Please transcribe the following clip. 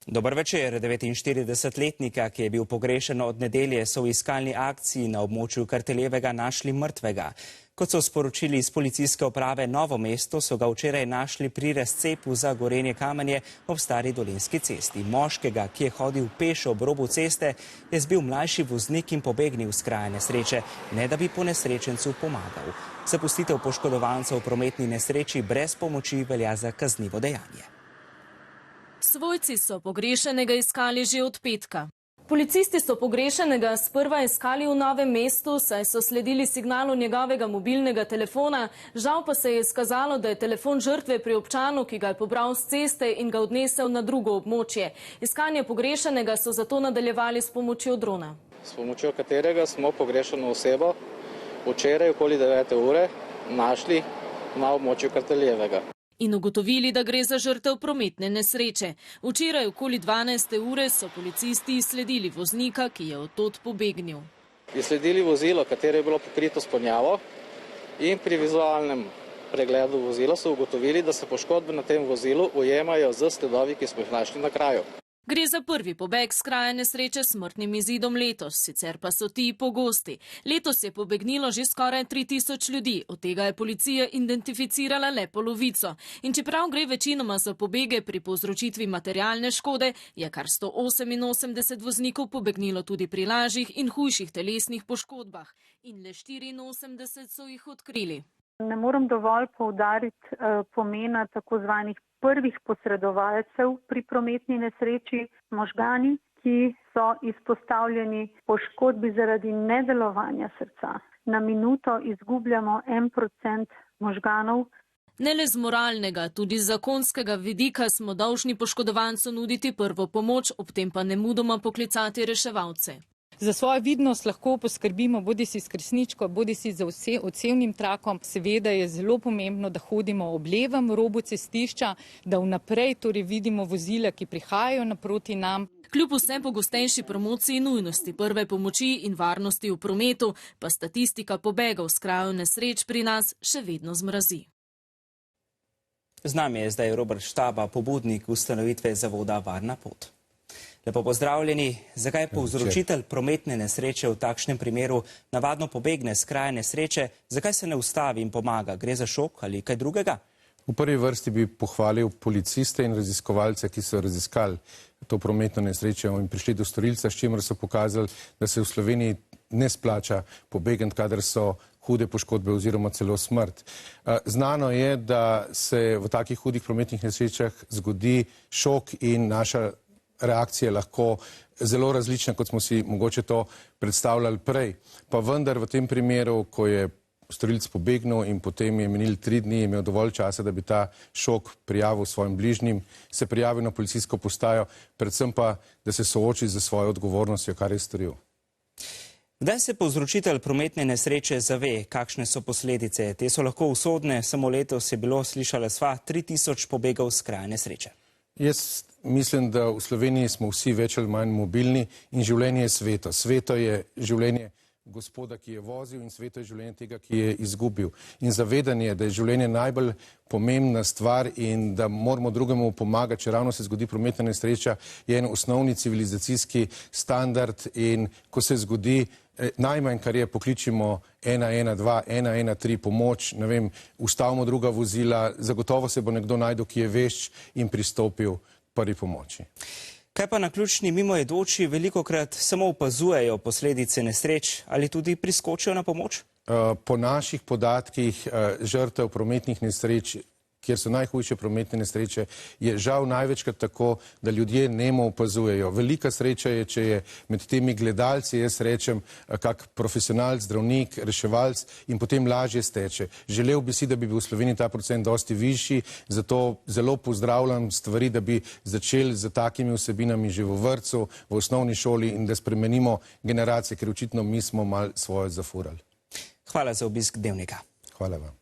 Dober večer. 49-letnika, ki je bil pogrešen od nedelje, so v iskalni akciji na območju Karteljevega našli mrtvega. Kot so sporočili iz policijske uprave Novo mesto, so ga včeraj našli pri razcepu za Gorenje Kamanje ob Stari Dolenjski cesti. Moškega, ki je hodil pešo ob robu ceste, je zbil mlajši voznik in pobegnil s kraja nesreče, ne da bi ponesrečencu pomagal. Zapustitev poškodovancev v prometni nesreči brez pomoči velja za kaznivo dejanje. Svojci so pogrešenega iskali že od petka. Policisti so pogrešenega sprva iskali v Novem mestu, saj so sledili signalu njegovega mobilnega telefona, žal pa se je izkazalo, da je telefon žrtve pri občanu, ki ga je pobral s ceste in ga odnesel na drugo območje. Iskanje pogrešenega so zato nadaljevali s pomočjo drona. S pomočjo katerega smo pogrešeno osebo včeraj okoli 9. ure našli na območju Karteljevega. In ugotovili, da gre za žrtev prometne nesreče. Včeraj okoli 12. ure so policisti izsledili voznika, ki je odtod pobegnil. Izsledili vozilo, katero je bilo pokrito s ponjavo, in pri vizualnem pregledu vozila so ugotovili, da se poškodbe na tem vozilu ujemajo z sledovi, ki smo jih našli na kraju. Gre za prvi pobeg s kraja nesreče s smrtnim izidom letos, sicer pa so ti pogosti. Letos je pobegnilo že skoraj 3000 ljudi, od tega je policija identificirala le polovico. In čeprav gre večinoma za pobege pri povzročitvi materialne škode, je kar 188 voznikov pobegnilo tudi pri lažjih in hujših telesnih poškodbah. In le 84 so jih odkrili. Ne morem dovolj poudariti pomena tako zvanih prvih posredovalcev pri prometni nesreči, možgani, ki so izpostavljeni poškodbi zaradi nedelovanja srca. Na minuto izgubljamo 1% možganov. Ne le z moralnega, tudi z zakonskega vidika smo dolžni poškodovancu nuditi prvo pomoč, ob tem pa nemudoma poklicati reševalce. Za svojo vidnost lahko poskrbimo bodisi s kresničko, bodisi z odsevnim trakom. Seveda je zelo pomembno, da hodimo ob levem robu cestišča, da vnaprej torej vidimo vozila, ki prihajajo naproti nam. Kljub vse pogostejši promociji nujnosti prve pomoči in varnosti v prometu, pa statistika pobegov s krajev nesreč pri nas še vedno zmrazi. Z nami je zdaj Robert Štaba, pobudnik ustanovitve zavoda Varna pot. Lepo pozdravljeni. Zakaj povzročitelj prometne nesreče v takšnem primeru navadno pobegne s kraja nesreče? Zakaj se ne ustavi in pomaga? Gre za šok ali kaj drugega? V prvi vrsti bi pohvalil policiste in raziskovalce, ki so raziskali to prometno nesrečo in prišli do storilca, s čimer so pokazali, da se v Sloveniji ne splača pobegniti, kadar so hude poškodbe oziroma celo smrt. Znano je, da se v takih hudih prometnih nesrečah zgodi šok in naša reakcije lahko zelo različne, kot smo si mogoče to predstavljali prej. Pa vendar v tem primeru, ko je storilec pobegnil in potem je minili 3 dni, je imel dovolj časa, da bi ta šok prijavil svojim bližnjim, se prijavil na policijsko postajo, predvsem pa, da se sooči z svojo odgovornostjo, kar je storil. Kdaj se povzročitelj prometne nesreče zave, kakšne so posledice? Te so lahko usodne, samo letos je bilo, slišala sva, 3000 pobegov s kraja nesreče. Jaz mislim, da v Sloveniji smo vsi več ali manj mobilni in življenje je sveto. Sveto je življenje gospoda, ki je vozil, in sveto je življenje tega, ki je izgubil. In zavedanje, da je življenje najbolj pomembna stvar in da moramo drugemu pomagati, če ravno se zgodi prometna nesreča, je en osnovni civilizacijski standard in ko se zgodi, najmanj, kar je, pokličimo 112, 113 pomoč, ne vem, ustavimo druga vozila, zagotovo se bo nekdo najdel, ki je vešč in pristopil prvi pomoči. Kaj pa naključni mimoidoči velikokrat samo opazujejo posledice nesreč ali tudi priskočijo na pomoč? Po naših podatkih žrtev prometnih nesreč, kjer so najhujše prometne nesreče, je žal največkrat tako, da ljudje nemo opazujejo. Velika sreča je, če je med temi gledalci, jaz rečem, kak profesionalc, zdravnik, reševalc in potem lažje steče. Želel bi si, da bi bil v Sloveniji ta procent dosti višji, zato zelo pozdravljam stvari, da bi začeli z takimi vsebinami že v vrtcu, v osnovni šoli in da spremenimo generacije, ker očitno mi smo malo svoje zafurali. Hvala za obisk Dnevnika. Hvala vam.